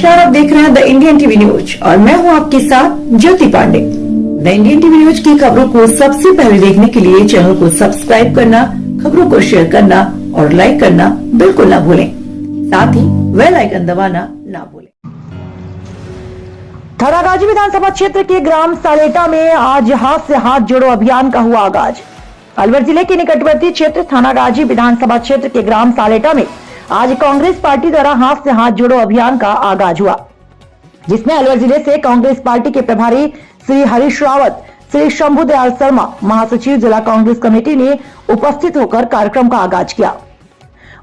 नमस्कार, आप देख रहे हैं द इंडियन टीवी न्यूज और मैं हूं आपके साथ Jyoti Pandey. The Indian TV news की खबरों को सबसे पहले देखने के लिए चैनल को सब्सक्राइब करना, खबरों को शेयर करना और लाइक करना बिल्कुल ना भूलें। साथ ही बेल आइकन दबाना ना भूलें। थानागाजी विधानसभा क्षेत्र के ग्राम सालेटा में आज हाथ से हाथ जोड़ो अभियान का हुआ आगाज। अलवर जिले के निकटवर्ती क्षेत्र थानागाजी विधानसभा क्षेत्र के ग्राम सालेटा में आज कांग्रेस पार्टी द्वारा हाथ से हाथ जोड़ो अभियान का आगाज हुआ, जिसमें अलवर जिले से कांग्रेस पार्टी के प्रभारी श्री हरीश रावत, श्री शंभू दयाल शर्मा, महासचिव जिला कांग्रेस कमेटी ने उपस्थित होकर कार्यक्रम का आगाज किया।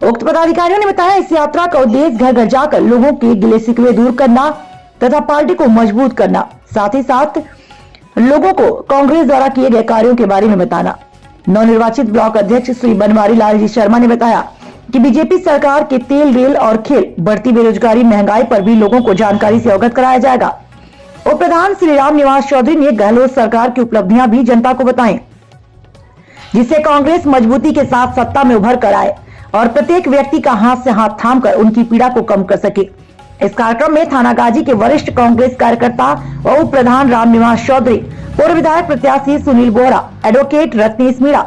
उक्त पदाधिकारियों ने बताया, इस यात्रा का उद्देश्य घर घर जाकर लोगों के गिले शिकवे दूर करना तथा पार्टी को मजबूत करना, साथ ही साथ लोगों को कांग्रेस द्वारा किए गए कार्यों के बारे में बताना। नवनिर्वाचित ब्लॉक अध्यक्ष श्री बनवारी लाल जी शर्मा ने बताया कि बीजेपी सरकार के तेल, रेल और खेल, बढ़ती बेरोजगारी, महंगाई पर भी लोगों को जानकारी से अवगत कराया जाएगा। उप प्रधान श्री राम निवास चौधरी ने गहलोत सरकार की उपलब्धियां भी जनता को बताएं, जिससे कांग्रेस मजबूती के साथ सत्ता में उभर कर आए और प्रत्येक व्यक्ति का हाथ से हाथ थामकर उनकी पीड़ा को कम कर सके। इस कार्यक्रम में थानागाजी के वरिष्ठ कांग्रेस कार्यकर्ता व उप प्रधान राम निवास चौधरी, पूर्व विधायक प्रत्याशी सुनील बोहरा, एडवोकेट रत्नेश मीणा,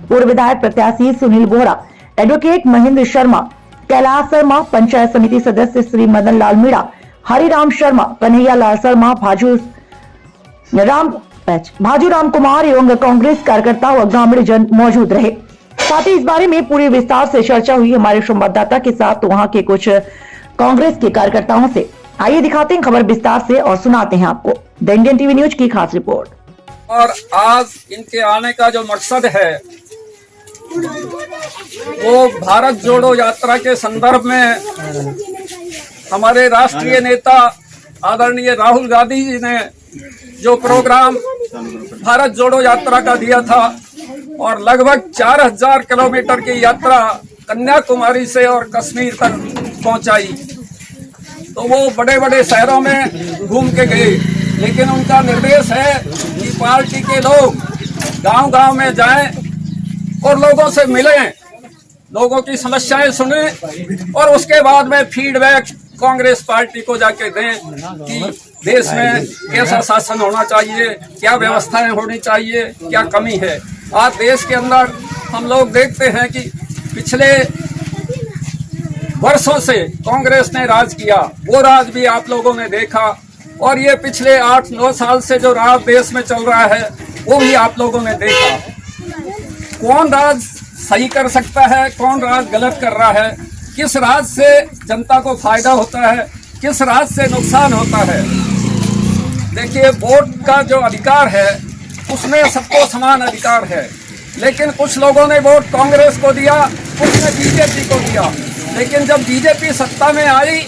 पूर्व विधायक प्रत्याशी सुनील बोहरा, एडवोकेट महेंद्र शर्मा, कैलाश शर्मा, पंचायत समिति सदस्य श्री मदन लाल मीणा, हरिराम शर्मा, कन्हैया लाल शर्मा, भाजू राम कुमार एवं कांग्रेस कार्यकर्ता व ग्रामीण जन मौजूद रहे। साथ ही इस बारे में पूरी विस्तार से चर्चा हुई हमारे संवाददाता के साथ, तो वहां के कुछ कांग्रेस के कार्यकर्ताओं से। आइए दिखाते हैं खबर विस्तार से और सुनाते हैं आपको द इंडियन टीवी न्यूज की खास रिपोर्ट। और आज इनके आने का जो मकसद है वो भारत जोड़ो यात्रा के संदर्भ में हमारे राष्ट्रीय नेता आदरणीय राहुल गांधी जी ने जो प्रोग्राम भारत जोड़ो यात्रा का दिया था और लगभग 4000 किलोमीटर की यात्रा कन्याकुमारी से और कश्मीर तक पहुंचाई, तो वो बड़े बड़े शहरों में घूम के गए। लेकिन उनका निर्देश है कि पार्टी के लोग गांव-गांव में जाएं और लोगों से मिलें, लोगों की समस्याएं सुनें और उसके बाद में फीडबैक कांग्रेस पार्टी को जाके दें कि देश में कैसा शासन होना चाहिए, क्या व्यवस्थाएं होनी चाहिए, क्या कमी है। आज देश के अंदर हम लोग देखते हैं कि पिछले वर्षों से कांग्रेस ने राज किया, वो राज भी आप लोगों ने देखा, और ये पिछले 8-9 साल से जो राज देश में चल रहा है वो भी आप लोगों ने देखा। कौन राज सही कर सकता है, कौन राज गलत कर रहा है, किस राज से जनता को फायदा होता है, किस राज से नुकसान होता है। देखिए, वोट का जो अधिकार है उसमें सबको समान अधिकार है, लेकिन कुछ लोगों ने वोट कांग्रेस को दिया, कुछ ने बीजेपी को दिया। लेकिन जब बीजेपी सत्ता में आई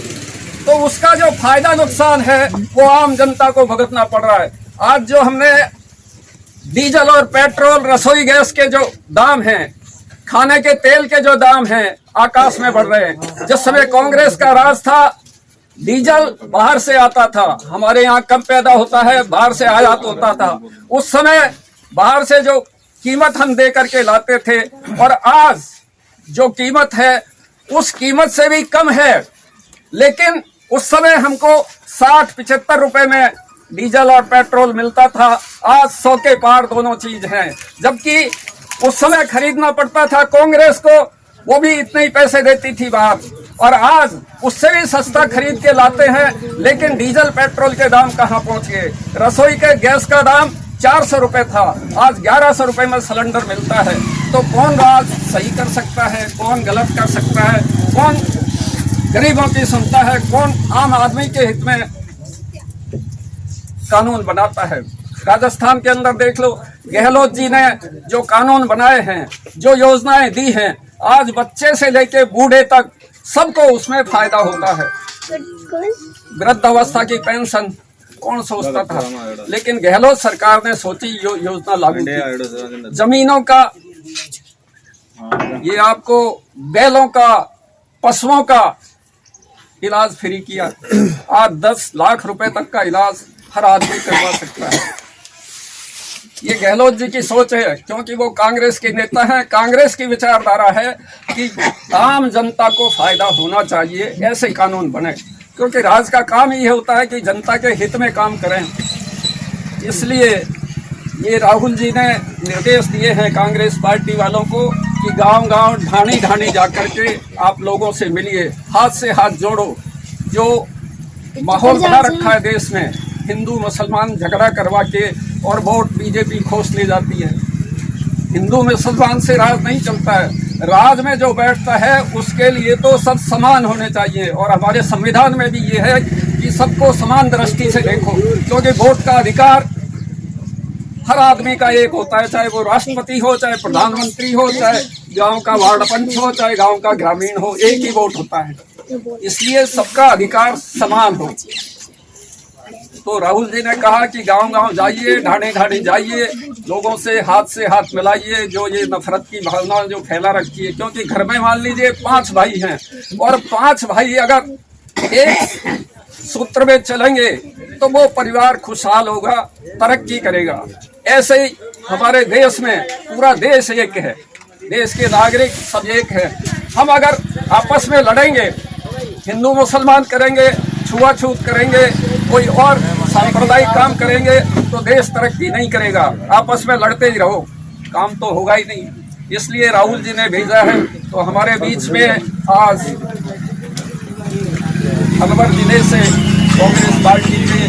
तो उसका जो फायदा नुकसान है वो आम जनता को भुगतना पड़ रहा है। आज जो हमने डीजल और पेट्रोल, रसोई गैस के जो दाम हैं, खाने के तेल के जो दाम हैं, आकाश में बढ़ रहे हैं। जिस समय कांग्रेस का राज था, डीजल बाहर से आता था, हमारे यहाँ कम पैदा होता है, बाहर से आयात होता था। उस समय बाहर से जो कीमत हम दे करके लाते थे, और आज जो कीमत है उस कीमत से भी कम है। लेकिन उस समय हमको 60-75 रुपए में डीजल और पेट्रोल मिलता था, आज 100 के पार दोनों चीज हैं। जबकि उस समय खरीदना पड़ता था कांग्रेस को, वो भी इतने ही पैसे देती थी बाहर, और आज उससे भी सस्ता खरीद के लाते हैं। लेकिन डीजल पेट्रोल के दाम कहाँ पहुंच गए। रसोई के गैस का दाम 400 रुपए था, आज 1100 रुपए में सिलेंडर मिलता है। तो कौन राज सही कर सकता है, कौन गलत कर सकता है, कौन गरीबों की सुनता है, कौन आम आदमी के हित में कानून बनाता है। राजस्थान के अंदर देख लो, गहलोत जी ने जो कानून बनाए हैं, जो योजनाएं दी हैं, आज बच्चे से लेके बूढ़े तक सबको उसमें फायदा होता है। वृद्धावस्था की पेंशन कौन सोचता था, लेकिन गहलोत सरकार ने सोची योजना लागू की। जमीनों का, ये आपको बैलों का, पशुओं का इलाज फ्री किया। आज 10 लाख रुपए तक का इलाज हर आदमी करवा सकता है। ये गहलोत जी की सोच है, क्योंकि वो कांग्रेस के नेता हैं। कांग्रेस की विचारधारा है कि आम जनता को फायदा होना चाहिए, ऐसे कानून बने। क्योंकि राज का काम ही होता है कि जनता के हित में काम करें। इसलिए ये राहुल जी ने निर्देश दिए हैं कांग्रेस पार्टी वालों को कि गांव-गांव ढाणी ढाणी जाकर के आप लोगों से मिलिए, हाथ से हाथ जोड़ो। जो माहौल बना रखा है देश में, हिंदू मुसलमान झगड़ा करवा के और वोट बीजेपी खोस ले जाती है। हिंदू मुसलमान से राज नहीं चलता है, राज में जो बैठता है उसके लिए तो सब समान होने चाहिए। और हमारे संविधान में भी ये है कि सबको समान दृष्टि से देखो, क्योंकि वोट का अधिकार हर आदमी का एक होता है, चाहे वो राष्ट्रपति हो, चाहे प्रधानमंत्री हो, चाहे गांव का वार्ड पंच हो, चाहे गांव का ग्रामीण हो, एक ही वोट होता है। इसलिए सबका अधिकार समान हो। तो राहुल जी ने कहा कि गांव-गांव जाइए, ढाणी-ढाणी जाइए, लोगों से हाथ मिलाइए, जो ये नफरत की भावना जो फैला रखी है। क्योंकि घर में मान लीजिए 5 भाई हैं और 5 भाई अगर एक सूत्र में चलेंगे तो वो परिवार खुशहाल होगा, तरक्की करेगा। ऐसे ही हमारे देश में पूरा देश एक है, देश के नागरिक सब एक है। हम अगर आपस में लड़ेंगे, हिंदू मुसलमान करेंगे, छुआछूत करेंगे, कोई और सांप्रदायिक काम करेंगे तो देश तरक्की नहीं करेगा। आपस में लड़ते ही रहो, काम तो होगा ही नहीं। इसलिए राहुल जी ने भेजा है। तो हमारे बीच में आज अलवर जिले से कांग्रेस पार्टी के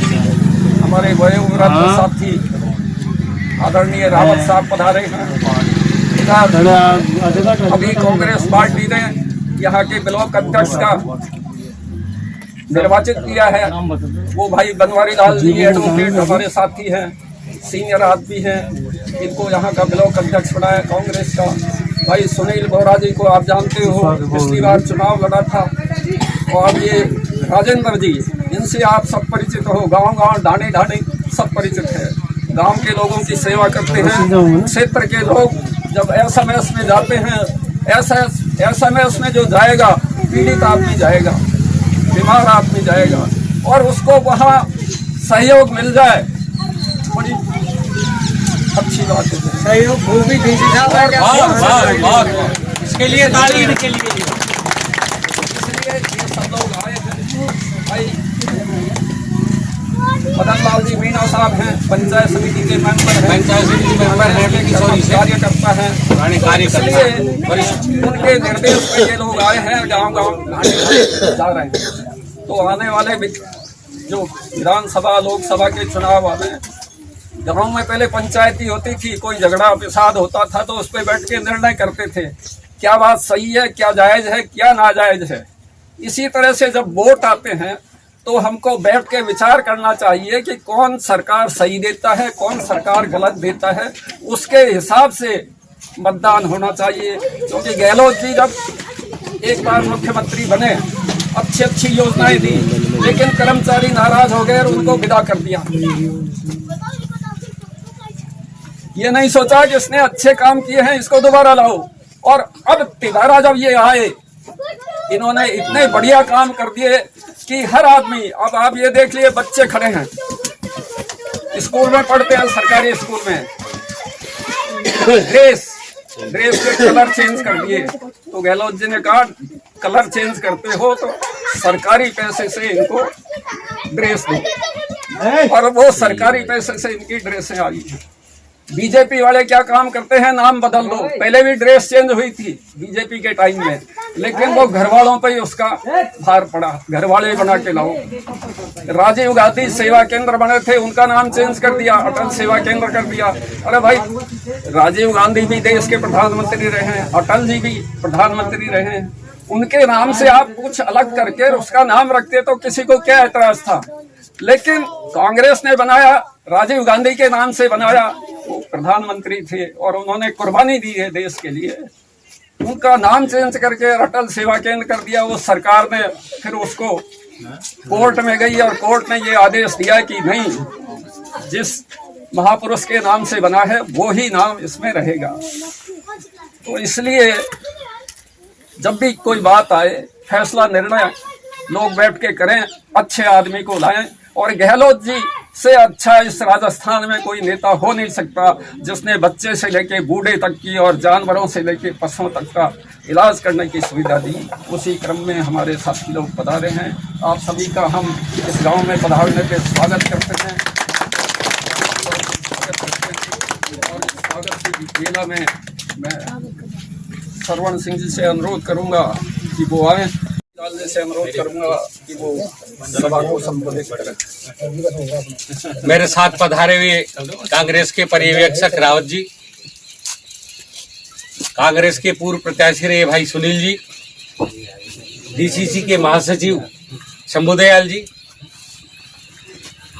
हमारे वयोवृद्ध साथी आदरणीय रावत साहब पधारे हैं। अभी कांग्रेस पार्टी ने यहाँ के ब्लॉक अध्यक्ष का निर्वाचित किया है, वो भाई बनवारी लाल जी एडवोकेट हमारे साथी हैं, सीनियर आदमी हैं। इनको यहाँ का ब्लॉक अध्यक्ष बनाया कांग्रेस का। भाई सुनील बोरा जी को आप जानते हो, पिछली बार चुनाव लड़ा था। और ये राजेंद्र जी, इनसे आप सब परिचित हो, गांव-गांव ढाणी-ढाणी सब परिचित है, गांव के लोगों की सेवा करते हैं। क्षेत्र के लोग जब एसएमएस में जाते हैं, एसएमएस में जो जाएगा पीड़ित आदमी जाएगा, बीमार आदमी जाएगा, और उसको वहाँ सहयोग मिल जाए, बड़ी अच्छी बात है। सहयोग वो भी इसके लिए ताली के लिए इसलिए ये सब लोग आए हैं। भाई मदन लाल जी मीणा साहब हैं, पंचायत समिति के मेंबर हैं, कार्यकर्ता हैं। इसलिए उनके निर्देश पे ये लोग आए हैं, गांव-गांव जा रहे हैं। तो आने वाले जो विधानसभा लोकसभा के चुनाव वाले हैं, गांव में पहले पंचायती होती थी, कोई झगड़ा विसाद होता था तो उस पर बैठ के निर्णय करते थे, क्या बात सही है, क्या जायज है, क्या नाजायज है। इसी तरह से जब वोट आते हैं तो हमको बैठ के विचार करना चाहिए कि कौन सरकार सही देता है, कौन सरकार गलत देता है, उसके हिसाब से मतदान होना चाहिए। क्योंकि गहलोत जी जब एक बार मुख्यमंत्री बने, अच्छी योजनाएं दी, लेकिन कर्मचारी नाराज हो गए और उनको विदा कर दिया। ये नहीं सोचा कि इसने अच्छे काम किए हैं, इसको दोबारा लाओ। और अब तिवारा जब ये आए, इन्होंने इतने बढ़िया काम कर दिए कि हर आदमी, अब आप ये देख लिए, बच्चे खड़े हैं, स्कूल में पढ़ते हैं, सरकारी स्कूल में, ड्रेस के कलर चेंज कर दिए। तो गहलोत जी ने कहा कलर चेंज करते हो तो सरकारी पैसे से इनको ड्रेस दो, और वो सरकारी पैसे से इनकी ड्रेसें आई हैं। बीजेपी वाले क्या काम करते हैं, नाम बदल दो। पहले भी ड्रेस चेंज हुई थी बीजेपी के टाइम में, लेकिन वो घर वालों पर ही उसका भार पड़ा, घर वाले बना के लाओ। राजीव गांधी सेवा केंद्र बने थे, उनका नाम चेंज कर दिया, अटल सेवा केंद्र कर दिया। अरे भाई, राजीव गांधी भी देश के प्रधानमंत्री रहे हैं, अटल जी भी प्रधानमंत्री रहे हैं, उनके नाम से आप कुछ अलग करके उसका नाम रखते तो किसी को क्या एतराज था। लेकिन कांग्रेस ने बनाया, राजीव गांधी के नाम से बनाया, वो प्रधानमंत्री थे और उन्होंने कुर्बानी दी है देश के लिए। उनका नाम चेंज करके अटल सेवा केंद्र कर दिया। वो सरकार ने फिर उसको कोर्ट में गई और कोर्ट ने ये आदेश दिया कि नहीं, जिस महापुरुष के नाम से बना है वो ही नाम इसमें रहेगा। तो इसलिए जब भी कोई बात आए, फैसला निर्णय लोग बैठ के करें, अच्छे आदमी को लाएं। और गहलोत जी से अच्छा इस राजस्थान में कोई नेता हो नहीं सकता, जिसने बच्चे से लेके बूढ़े तक की और जानवरों से लेके पशुओं तक का इलाज करने की सुविधा दी। उसी क्रम में हमारे साथी लोग पधारे हैं। आप सभी का हम इस गांव में पधारने पे स्वागत करते हैं। और इस स्वागत की बेला में मैं श्रवण सिंह जी से अनुरोध करूंगा कि वो आए। डालने से अनुरोध करूंगा कि वो सभा को संबोधित करें। मेरे साथ पधारे हुए कांग्रेस के पर्यवेक्षक रावत जी, कांग्रेस के पूर्व प्रत्याशी रहे भाई सुनील जी, डीसीसी के महासचिव शंभुदयाल जी,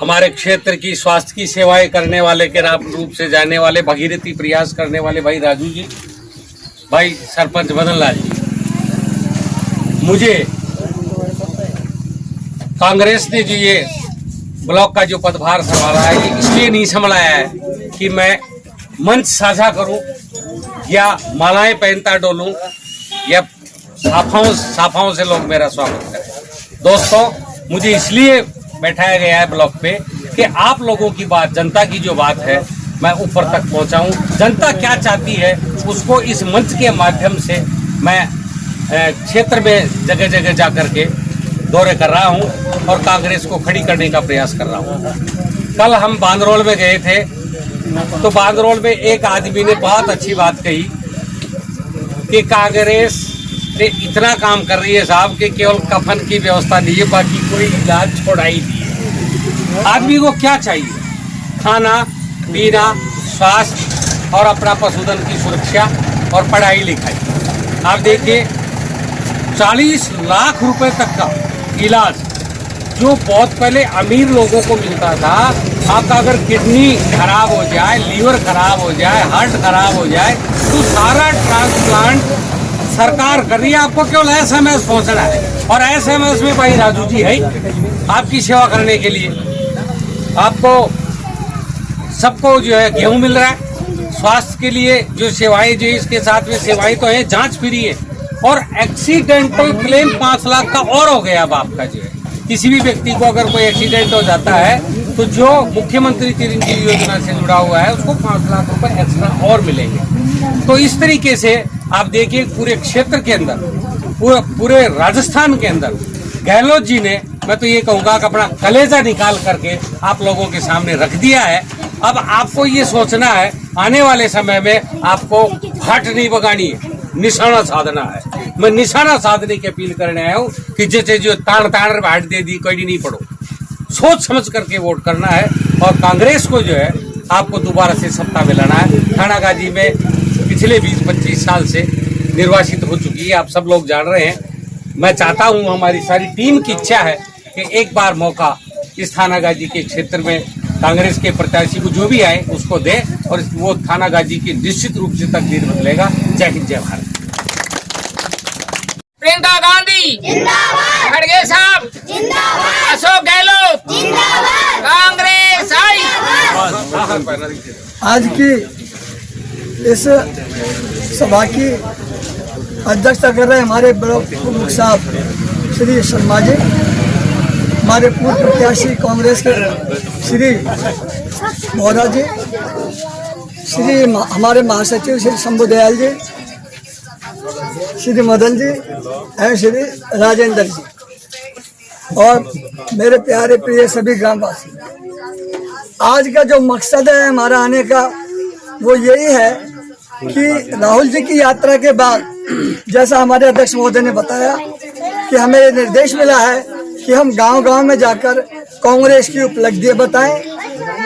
हमारे क्षेत्र की स्वास्थ्य की सेवाएं करने वाले के रूप से जाने वाले भगीरथी प्रयास करने वाले भाई राजू जी, भाई सरपंच मदन लाल जी। मुझे कांग्रेस ने जो ये ब्लॉक का जो पदभार संभाला है, ये इसलिए नहीं संभाला है कि मैं मंच साझा करूं या मालाएं पहनता डोलूं या साफाओं से लोग मेरा स्वागत करें। दोस्तों, मुझे इसलिए बैठाया गया है ब्लॉक पे कि आप लोगों की बात, जनता की जो बात है, मैं ऊपर तक पहुंचाऊं। जनता क्या चाहती है उसको इस मंच के माध्यम से मैं क्षेत्र में जगह जगह जा करके दौरे कर रहा हूं और कांग्रेस को खड़ी करने का प्रयास कर रहा हूं। कल हम बांदरोल में गए थे तो बांदरोल में एक आदमी ने बहुत अच्छी बात कही कि कांग्रेस ने इतना काम कर रही है साहब कि केवल कफन की व्यवस्था नहीं है, बाकी कोई इलाज छोड़ा ही नहीं है। आदमी को क्या चाहिए? खाना पीना, स्वास्थ्य और अपना पशुधन की सुरक्षा और पढ़ाई लिखाई। आप देखिए 40 लाख रुपए तक का इलाज जो बहुत पहले अमीर लोगों को मिलता था, आपका अगर किडनी खराब हो जाए, लीवर खराब हो जाए, हार्ट खराब हो जाए तो सारा ट्रांसप्लांट सरकार कर रही है। आपको केवल SMS पहुंचना है और SMS में भाई राजू जी है आपकी सेवा करने के लिए। आपको सबको जो है गेहूं मिल रहा है, स्वास्थ्य के लिए जो सेवाएं जो इसके साथ में सेवाएं तो है, जांच फ्री है और एक्सीडेंटल क्लेम 5 लाख का और हो गया। अब आपका जो है किसी भी व्यक्ति को अगर कोई एक्सीडेंट हो जाता है तो जो मुख्यमंत्री चिरंजीवी योजना से जुड़ा हुआ है उसको 5 लाख रुपए एक्स्ट्रा और मिलेंगे। तो इस तरीके से आप देखिए पूरे क्षेत्र के अंदर, पूरे राजस्थान के अंदर गहलोत जी ने, मैं तो ये कहूंगा कि अपना कलेजा निकाल करके आप लोगों के सामने रख दिया है। अब आपको ये सोचना है आने वाले समय में आपको हट नहीं बगानी है, निशाना साधना है। मैं निशाना साधने की अपील करने आया हूँ कि जैसे जो ताड़ भाट दे दी कोई नहीं पड़ो, सोच समझ करके वोट करना है और कांग्रेस को जो है आपको दोबारा से सत्ता में लाना है। थानागाजी में पिछले 20-25 साल से निर्वाचित हो चुकी है, आप सब लोग जान रहे हैं। मैं चाहता हूं, हमारी सारी टीम की इच्छा है कि एक बार मौका इस थानागाजी के क्षेत्र में कांग्रेस के प्रत्याशी को जो भी आए उसको दे और वो थानागाजी की निश्चित रूप से तकदीर बदलेगा। जय हिंद, जय भारत। प्रियंका गांधी जिंदाबाद, खड़गे साहब जिंदाबाद, अशोक गहलोत जिंदाबाद, कांग्रेस आई। आज की इस सभा की अध्यक्षता कर रहे हमारे ब्लॉक प्रमुख साहब श्री शर्मा जी, हमारे पूर्व प्रत्याशी कांग्रेस के श्री मोहरा जी, श्री हमारे महासचिव श्री शंभुदयाल जी, श्री मदन जी एवं श्री राजेंद्र जी और मेरे प्यारे प्रिय सभी ग्रामवासी। आज का जो मकसद है हमारा आने का वो यही है कि राहुल जी की यात्रा के बाद, जैसा हमारे अध्यक्ष महोदय ने बताया कि हमें ये निर्देश मिला है कि हम गांव-गांव में जाकर कांग्रेस की उपलब्धियां बताएं,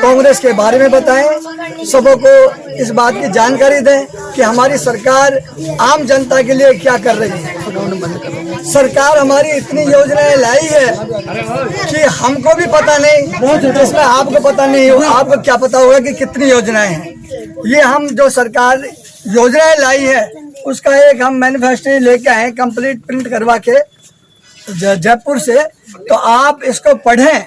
कांग्रेस के बारे में बताएं, सबों को इस बात की जानकारी दें कि हमारी सरकार आम जनता के लिए क्या कर रही है। सरकार हमारी इतनी योजनाएं लाई है कि हमको भी पता नहीं, जिसमें आपको पता नहीं हो, आपको क्या पता होगा कि कितनी योजनाएं हैं। ये हम जो सरकार योजनाएं लाई है उसका एक हम मैनिफेस्टो लेके आए कंप्लीट प्रिंट करवा के जयपुर से, तो आप इसको पढ़ें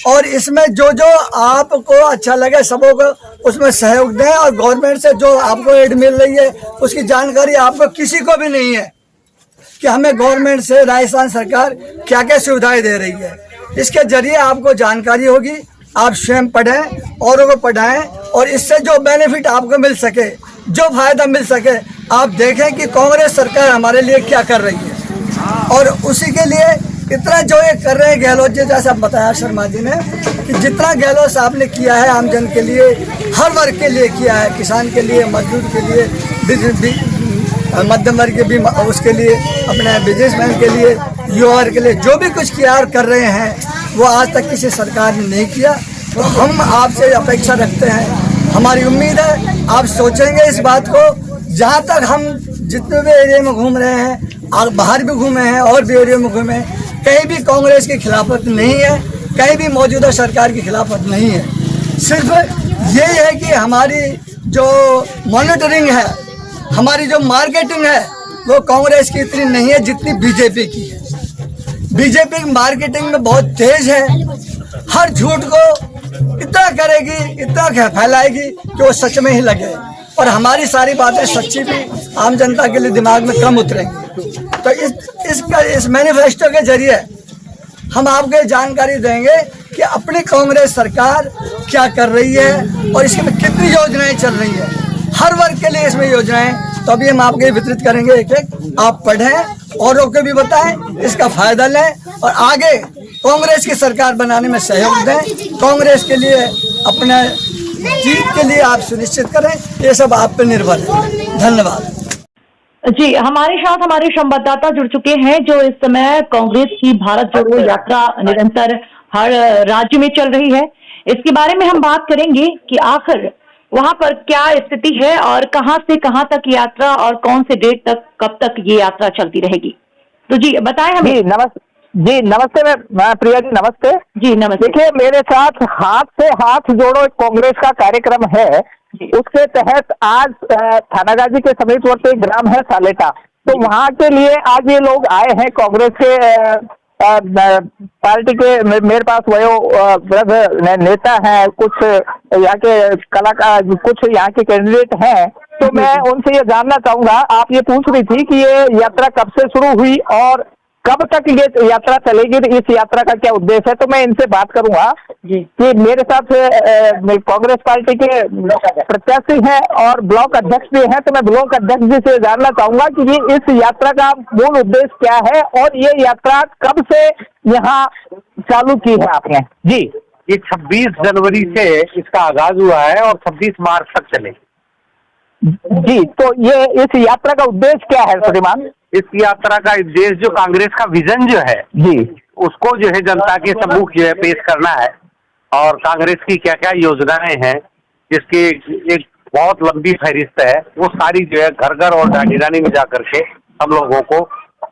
और इसमें जो जो आपको अच्छा लगे सबों को उसमें सहयोग दें और गवर्नमेंट से जो आपको एड मिल रही है उसकी जानकारी आपको किसी को भी नहीं है कि हमें गवर्नमेंट से राजस्थान सरकार क्या क्या सुविधाएं दे रही है। इसके जरिए आपको जानकारी होगी, आप स्वयं पढ़ें, औरों को पढ़ाएं और इससे जो बेनिफिट आपको मिल सके जो फायदा मिल सके। आप देखें कि कांग्रेस सरकार हमारे लिए क्या कर रही है, और उसी के लिए इतना जो ये कर रहे हैं गहलोत जी, जैसा बताया शर्मा जी ने कि जितना गहलोत साहब ने किया है आमजन के लिए, हर वर्ग के लिए किया है, किसान के लिए, मजदूर के लिए, मध्यम वर्ग के भी, उसके लिए, अपने बिजनेसमैन के लिए, युवा वर्ग के लिए, जो भी कुछ किया और कर रहे हैं वो आज तक किसी सरकार ने नहीं किया। तो हम आपसे अपेक्षा रखते हैं, हमारी उम्मीद है आप सोचेंगे इस बात को। जहाँ तक हम जितने भी एरिया में घूम रहे हैं और बाहर भी घूमे हैं और भी एरिया में घूमे हैं, कहीं भी कांग्रेस की खिलाफत नहीं है, कहीं भी मौजूदा सरकार की खिलाफत नहीं है। सिर्फ यही है कि हमारी जो मॉनिटरिंग है, हमारी जो मार्केटिंग है, वो कांग्रेस की इतनी नहीं है जितनी बीजेपी की है। बीजेपी की मार्केटिंग में बहुत तेज है, हर झूठ को इतना करेगी, इतना फैलाएगी कि वो सच में ही लगे, और हमारी सारी बातें सच्ची भी आम जनता के लिए दिमाग में कम उतरेंगी। तो इस मैनिफेस्टो के जरिए हम आपको जानकारी देंगे कि अपनी कांग्रेस सरकार क्या कर रही है और इसमें कितनी योजनाएं चल रही है, हर वर्ग के लिए इसमें योजनाएं। तो अभी हम आपको वितरित करेंगे, एक एक आप पढ़ें, औरों को भी बताएं, इसका फायदा लें और आगे कांग्रेस की सरकार बनाने में सहयोग दें। कांग्रेस के लिए अपने जीत के लिए आप सुनिश्चित करें, ये सब आप पर निर्भर है। धन्यवाद जी। हमारे साथ हमारे संवाददाता जुड़ चुके हैं जो इस समय कांग्रेस की भारत जोड़ो यात्रा निरंतर हर राज्य में चल रही है। इसके बारे में हम बात करेंगे कि आखिर वहां पर क्या स्थिति है और कहां से कहां तक यात्रा और कौन से डेट तक, कब तक ये यात्रा चलती रहेगी। तो जी बताएं हमें। जी नमस्ते मैं प्रिया जी, नमस्ते जी। नमस्ते। देखिए, मेरे साथ हाथ से हाथ जोड़ो एक कांग्रेस का कार्यक्रम है, उसके तहत आज थानागाजी के समीपवर्ती ग्राम है सालेटा, तो वहाँ के लिए आज ये लोग आए हैं। कांग्रेस के पार्टी के मेरे पास वयोवृद्ध नेता हैं, कुछ यहाँ के कलाकार, कुछ यहाँ के कैंडिडेट हैं। तो मैं उनसे ये जानना चाहूंगा, आप ये पूछ रही थी कि ये यात्रा कब से शुरू हुई और कब तक ये यात्रा चलेगी, तो इस यात्रा का क्या उद्देश्य है, तो मैं इनसे बात करूंगा जी। कि मेरे साथ कांग्रेस पार्टी के प्रत्याशी हैं और ब्लॉक अध्यक्ष भी हैं, तो मैं ब्लॉक अध्यक्ष जी से जानना चाहूंगा कि ये इस यात्रा का मूल उद्देश्य क्या है और ये यात्रा कब से यहाँ चालू की है आपने। जी, ये 26 जनवरी से इसका आगाज हुआ है और 26 मार्च तक चलेगी। जी, तो ये इस यात्रा का उद्देश्य क्या है श्रीमान? इस यात्रा का उद्देश्य जो कांग्रेस का विजन जो है जी, उसको जो है जनता के सम्मुख जो है पेश करना है, और कांग्रेस की क्या क्या योजनाएं हैं जिसकी एक बहुत लंबी फहरिस्त है, वो सारी जो है घर घर और रानी में जाकर के हम लोगों को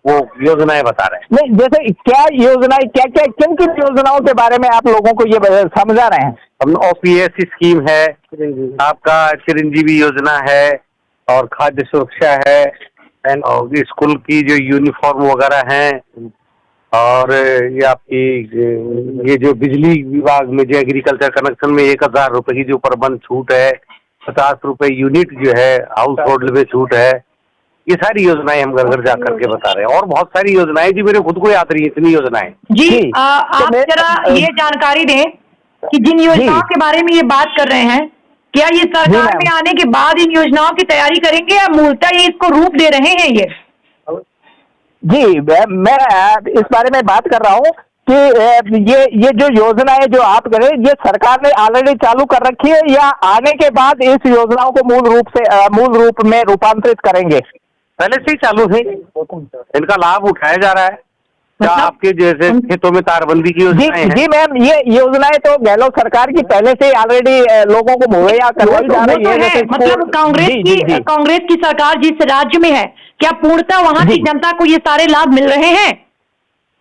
वो योजनाएं बता रहे हैं। नहीं, जैसे क्या योजनाएं, क्या क्या किन किन योजनाओं के बारे में आप लोगों को ये समझा रहे हैं? हम OPS स्कीम है, आपका चिरंजीवी योजना है, और खाद्य सुरक्षा है, और स्कूल की जो यूनिफॉर्म वगैरह हैं, और ये आपकी ये जो बिजली विभाग में जो एग्रीकल्चर कनेक्शन में 1000 रुपए की जो प्रबंध छूट है, 50 रुपए यूनिट जो है हाउस होल्ड में छूट है, ये सारी योजनाएं हम घर घर जा करके बता रहे हैं। और बहुत सारी योजनाएं जी मेरे खुद को याद रही है, इतनी योजनाएं जी। आप जरा ये जानकारी दें कि जिन योजनाओं के बारे में ये बात कर रहे हैं, क्या ये सरकार में आने के बाद इन योजनाओं की तैयारी करेंगे या मूलतः ये इसको रूप दे रहे हैं? ये जी, मैं इस बारे में बात कर रहा हूँ कि ये जो योजनाएं जो आप करें, ये सरकार ने ऑलरेडी चालू कर रखी है या आने के बाद इस योजनाओं को मूल रूप में रूपांतरित करेंगे? पहले से ही चालू है, इनका लाभ उठाया जा रहा है। क्या आपके जैसे खेतों में तारबंदी की योजनाएं हैं? जी मैम, ये योजनाएं तो गहलोत सरकार की पहले से ऑलरेडी लोगों को मुहैया करवाई जा रही है। मतलब कांग्रेस की सरकार जिस राज्य में है, क्या पूर्णतः वहाँ की जनता को ये सारे लाभ मिल रहे हैं?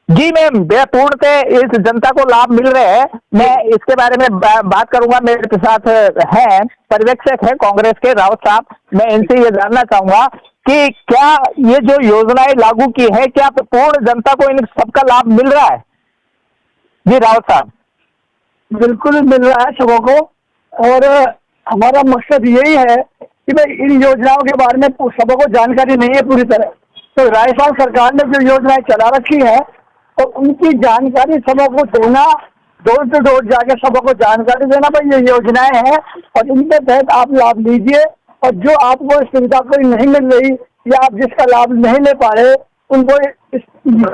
जी मैम, पूर्णतः इस जनता को लाभ मिल रहे हैं। मैं इसके बारे में बात करूंगा। मेरे साथ हैं पर्यवेक्षक है कांग्रेस के रावत साहब, मैं इनसे ये जानना चाहूंगा कि क्या ये जो योजनाएं लागू की है, क्या पूर्ण जनता को इन सबका लाभ मिल रहा है? जी रावत साहब। बिल्कुल मिल रहा है सबों को, और हमारा मकसद यही है कि भाई इन योजनाओं के बारे में सबों को जानकारी नहीं है पूरी तरह, तो राजस्थान सरकार ने जो योजनाएं चला रखी है और उनकी जानकारी सबों को देना, डोर टू डोर जाके सबों को जानकारी देना, भाई ये योजनाएं हैं और इनके तहत आप लाभ लीजिए और जो आपको सुविधा कोई नहीं मिल रही या आप जिसका लाभ नहीं ले पा रहे, उनको इस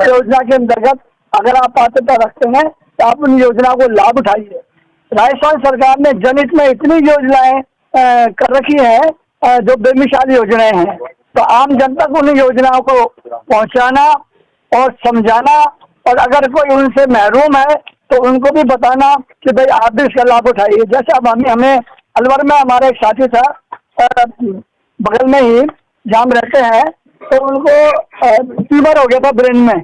योजना के अंतर्गत अगर आप पात्रता रखते हैं तो आप उन योजना को लाभ उठाइए। राजस्थान सरकार ने जनहित में इतनी योजनाएं कर रखी हैं जो बेमिसाल योजनाएं हैं, तो आम जनता को उन योजनाओं को पहुंचाना और समझाना, और अगर कोई उनसे महरूम है तो उनको भी बताना कि भाई आप भी इसका लाभ उठाइए। जैसे अब हमें अलवर में हमारा एक साथी था बगल में ही जहाँ हम रहते हैं, तो उनको ट्यूमर हो गया था ब्रेन में,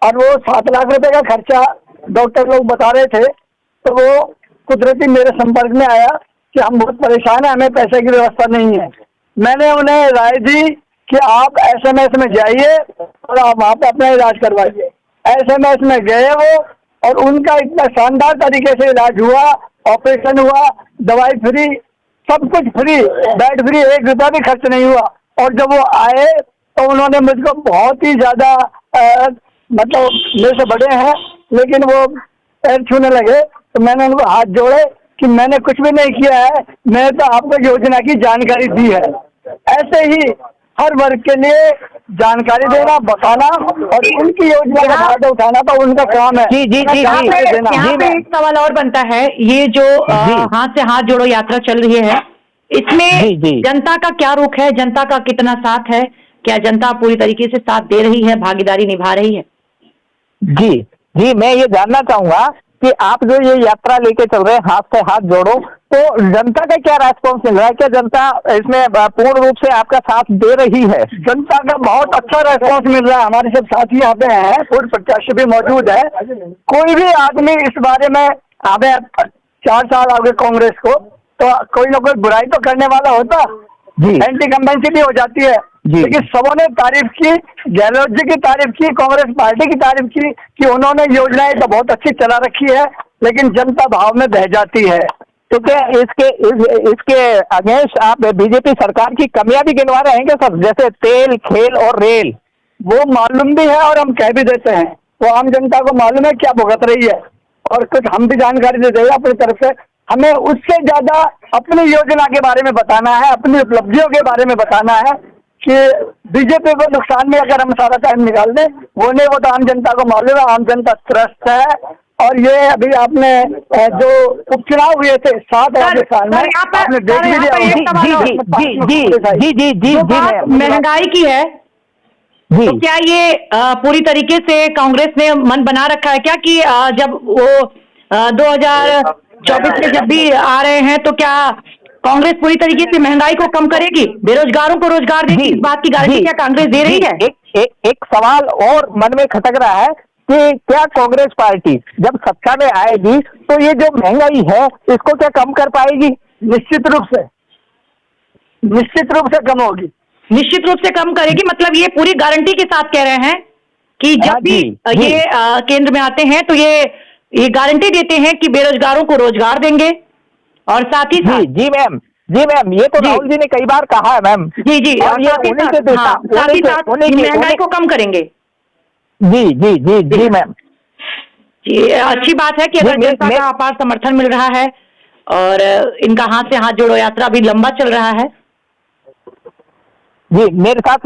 और वो 7 लाख रुपए का खर्चा डॉक्टर लोग बता रहे थे। तो वो कुदरती मेरे संपर्क में आया कि हम बहुत परेशान हैं, हमें पैसे की व्यवस्था नहीं है। मैंने उन्हें राय दी कि आप SMS में जाइए और आप वहाँ पे अपना इलाज करवाइए। SMS में गए वो, और उनका इतना शानदार तरीके से इलाज हुआ, ऑपरेशन हुआ, दवाई फ्री, सब कुछ फ्री, बेड फ्री, 1 रुपया भी खर्च नहीं हुआ। और जब वो आए तो उन्होंने मुझको बहुत ही ज़्यादा मतलब मेरे से बड़े हैं लेकिन वो पैर छूने लगे, तो मैंने उनको हाथ जोड़े कि मैंने कुछ भी नहीं किया है, मैंने तो आपको योजना की जानकारी दी है। ऐसे ही हर वर्ग के लिए जानकारी देना, बताना और उनकी योजना का फायदा उठाना तो उनका काम है। यहाँ पे एक सवाल और बनता है, ये जो हाथ से हाथ जोड़ो यात्रा चल रही है, इसमें जनता का क्या रुख है, जनता का कितना साथ है, क्या जनता पूरी तरीके से साथ दे रही है, भागीदारी निभा रही है? जी, मैं ये जानना चाहूंगा कि आप जो ये यात्रा लेके चल रहे हैं हाथ से हाथ जोड़ो, तो जनता का क्या रेस्पॉन्स मिल रहा है? क्या जनता इसमें पूर्ण रूप से आपका साथ दे रही है? जनता का बहुत अच्छा रेस्पॉन्स मिल रहा है। हमारे सब साथी यहाँ पे हैं, पूर्व प्रत्याशी भी मौजूद है। कोई भी आदमी इस बारे में, हमें 4 साल आ गए कांग्रेस को, तो कोई ना कोई बुराई तो करने वाला होता, एंटी कम्बेंसी भी हो जाती है, लेकिन सबों ने तारीफ की, गहलोत जी की तारीफ की, कांग्रेस पार्टी की तारीफ की कि उन्होंने योजनाएं तो बहुत अच्छी चला रखी है, लेकिन जनता भाव में बह जाती है। तो क्या इसके अगेंस्ट आप बीजेपी सरकार की कमियां भी गिनवा रहे हैं क्या सर? जैसे तेल, खेल और रेल, वो मालूम भी है और हम कह भी देते हैं, वो आम जनता को मालूम है क्या भुगत रही है, और कुछ हम भी जानकारी दे देंगे अपनी तरफ से। हमें उससे ज्यादा अपनी योजना के बारे में बताना है, अपनी उपलब्धियों के बारे में बताना है कि बीजेपी को नुकसान में अगर हम सारा टाइम निकाल दें, वो नहीं, वो तो आम जनता को मालूम है, आम जनता त्रस्त है। और ये अभी आपने जो उपचुनाव हुए थे 7 साल में, आपने देख लीजिए। जी, महंगाई की है, तो क्या ये पूरी तरीके से कांग्रेस ने मन बना रखा है क्या कि जब वो 2024 में जब भी आ रहे हैं तो क्या कांग्रेस पूरी तरीके से महंगाई को कम करेगी, बेरोजगारों को रोजगार देगी? इस बात की गारंटी क्या कांग्रेस दे रही है? एक सवाल और मन में खटक रहा है कि क्या कांग्रेस पार्टी जब सत्ता में आएगी तो ये जो महंगाई है इसको क्या कम कर पाएगी? निश्चित रूप से कम होगी, निश्चित रूप से कम करेगी। मतलब ये पूरी गारंटी के साथ कह रहे हैं कि जब भी ये केंद्र में आते हैं तो ये गारंटी देते हैं कि बेरोजगारों को रोजगार देंगे, और साथ ही साथ जी मैम, ये तो राहुल जी ने कई बार कहा है मैम। जी, और साथ ही साथ महंगाई को कम करेंगे। जी मैम, जी अच्छी बात है कि अगर जनता का अपार समर्थन मिल रहा है और इनका हाथ से हाथ जोड़ो यात्रा भी लंबा चल रहा है। जी, मेरे साथ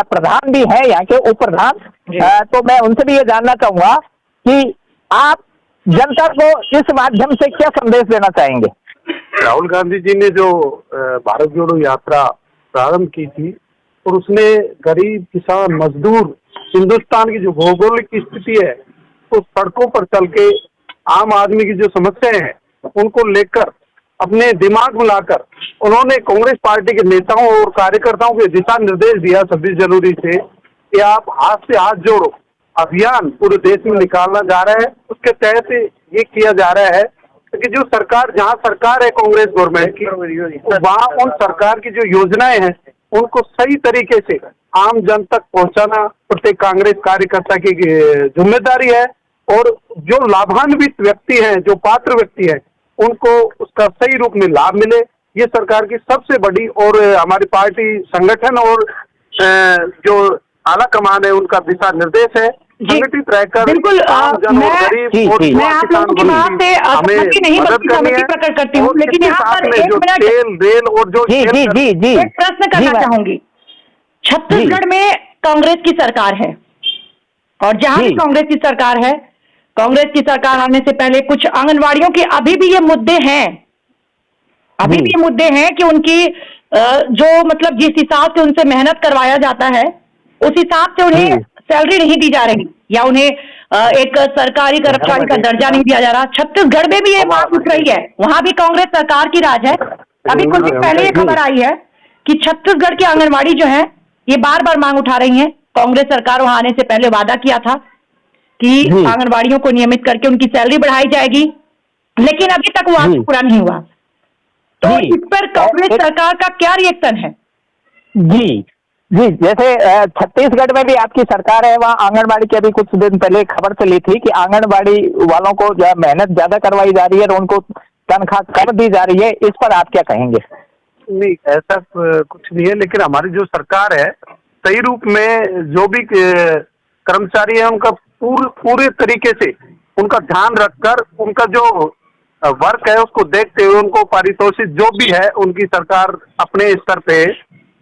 प्रधान भी है, यहाँ के उप प्रधान, तो मैं उनसे भी ये जानना चाहूंगा कि आप जनता को इस माध्यम से क्या संदेश देना चाहेंगे? राहुल गांधी जी ने जो भारत जोड़ो यात्रा प्रारंभ की थी और उसने गरीब, किसान, मजदूर, हिंदुस्तान की जो भौगोलिक स्थिति है उस सड़कों पर चल के आम आदमी की जो समस्याएं हैं उनको लेकर अपने दिमाग में लाकर उन्होंने कांग्रेस पार्टी के नेताओं और कार्यकर्ताओं को दिशा निर्देश दिया 26 जनवरी से कि आप हाथ से हाथ जोड़ो अभियान पूरे देश में निकालना जा रहा है। उसके तहत ये किया जा रहा है कि जो सरकार, जहाँ सरकार है कांग्रेस गवर्नमेंट की, वहाँ उन सरकार की जो योजनाएं हैं उनको सही तरीके से आम जन तक पहुंचाना प्रत्येक कांग्रेस कार्यकर्ता की जिम्मेदारी है, और जो लाभान्वित व्यक्ति हैं, जो पात्र व्यक्ति हैं, उनको उसका सही रूप में लाभ मिले, ये सरकार की सबसे बड़ी और हमारी पार्टी संगठन और जो आला कमान है उनका दिशा निर्देश है संगठित रहकर बिल्कुल, आम जन और मैं गरीब और मैं आप लोगों की बात से सहमति नहीं बल्कि सहमति प्रकट करती हूँ, लेकिन यहाँ पर एक मिनट तेल रेल और जो एक प्रश्न करना चाहूंगी। छत्तीसगढ़ में कांग्रेस की सरकार है और जहां भी कांग्रेस की सरकार है, कांग्रेस की सरकार आने से पहले कुछ आंगनवाड़ियों के अभी भी ये मुद्दे हैं, अभी भी ये मुद्दे हैं कि उनकी जो मतलब जिस हिसाब से उनसे मेहनत करवाया जाता है उस हिसाब से उन्हें सैलरी नहीं दी जा रही या उन्हें एक सरकारी कर्मचारी का दर्जा नहीं दिया जा रहा। छत्तीसगढ़ में भी ये बात उठ रही है, वहां भी कांग्रेस सरकार की राज है। अभी कुछ दिन पहले ये खबर आई है कि छत्तीसगढ़ की आंगनवाड़ी जो है ये बार बार मांग उठा रही है। कांग्रेस सरकार वहां आने से पहले वादा किया था कि आंगनवाड़ियों को नियमित करके उनकी सैलरी बढ़ाई जाएगी, लेकिन अभी तक वो वादा पूरा नहीं हुआ। तो इस पर कांग्रेस सरकार का क्या रिएक्शन है? जी, जैसे छत्तीसगढ़ में भी आपकी सरकार है, वहाँ आंगनबाड़ी की अभी कुछ दिन पहले खबर चली थी कि आंगनबाड़ी वालों को मेहनत ज्यादा करवाई जा रही है और उनको तनख्वाह कम दी जा रही है। इस पर आप क्या कहेंगे? नहीं, ऐसा कुछ नहीं है, लेकिन हमारी जो सरकार है सही रूप में जो भी कर्मचारी है उनका पूरे तरीके से उनका ध्यान रखकर उनका जो वर्क है उसको देखते हुए उनको पारितोषिक जो भी है उनकी सरकार अपने स्तर पे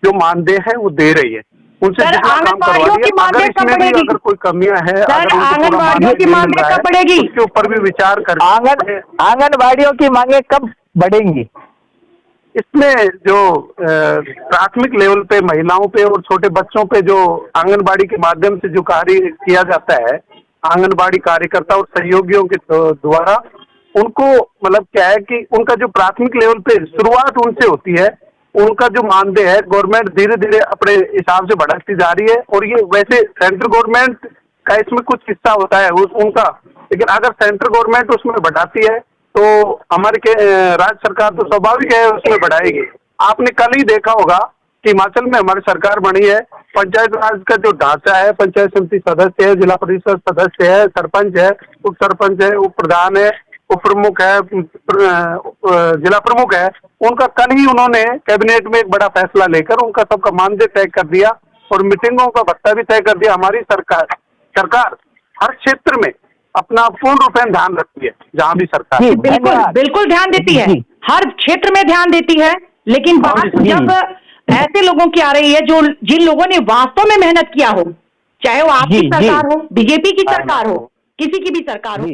जो मानदेय है वो दे रही है। उनसे जितना काम करवा रही है, अगर इसमें भी अगर कोई कमियां है, अगर आंगनबाड़ियों की मांगे कब बढ़ेगी, उसके ऊपर भी विचार कर। आंगनबाड़ियों की मांगे कब बढ़ेंगी? इसमें जो प्राथमिक लेवल पे महिलाओं पे और छोटे बच्चों पे जो आंगनबाड़ी के माध्यम से जो कार्य किया जाता है, आंगनबाड़ी कार्यकर्ता और सहयोगियों के द्वारा उनको मतलब क्या है कि उनका जो प्राथमिक लेवल पे शुरुआत उनसे होती है, उनका जो मानदेय है गवर्नमेंट धीरे धीरे अपने हिसाब से बढ़ाती जा रही है। और ये वैसे सेंट्रल गवर्नमेंट का इसमें कुछ हिस्सा होता है उनका, लेकिन अगर सेंट्रल गवर्नमेंट उसमें बढ़ाती है तो हमारे राज्य सरकार तो स्वाभाविक है उसमें बढ़ाएगी। आपने कल ही देखा होगा कि हिमाचल में हमारी सरकार बनी है, पंचायत राज का जो ढांचा है, पंचायत समिति सदस्य है, जिला परिषद सदस्य है, सरपंच है, उप सरपंच है, उप प्रधान है, उप प्रमुख है, जिला प्रमुख है, उनका कल ही उन्होंने कैबिनेट में एक बड़ा फैसला लेकर उनका सबका मानदेय तय कर दिया और मीटिंगों का भत्ता भी तय कर दिया। हमारी सरकार हर क्षेत्र में अपना पूर्ण रूप से ध्यान रखती है, जहाँ भी सरकार बिल्कुल ध्यान देती है, हर क्षेत्र में ध्यान देती है, लेकिन बात जब ऐसे लोगों की आ रही है जो जिन लोगों ने वास्तव में मेहनत किया हो, चाहे वो आपकी सरकार हो, बीजेपी की सरकार हो, किसी की भी सरकार हो,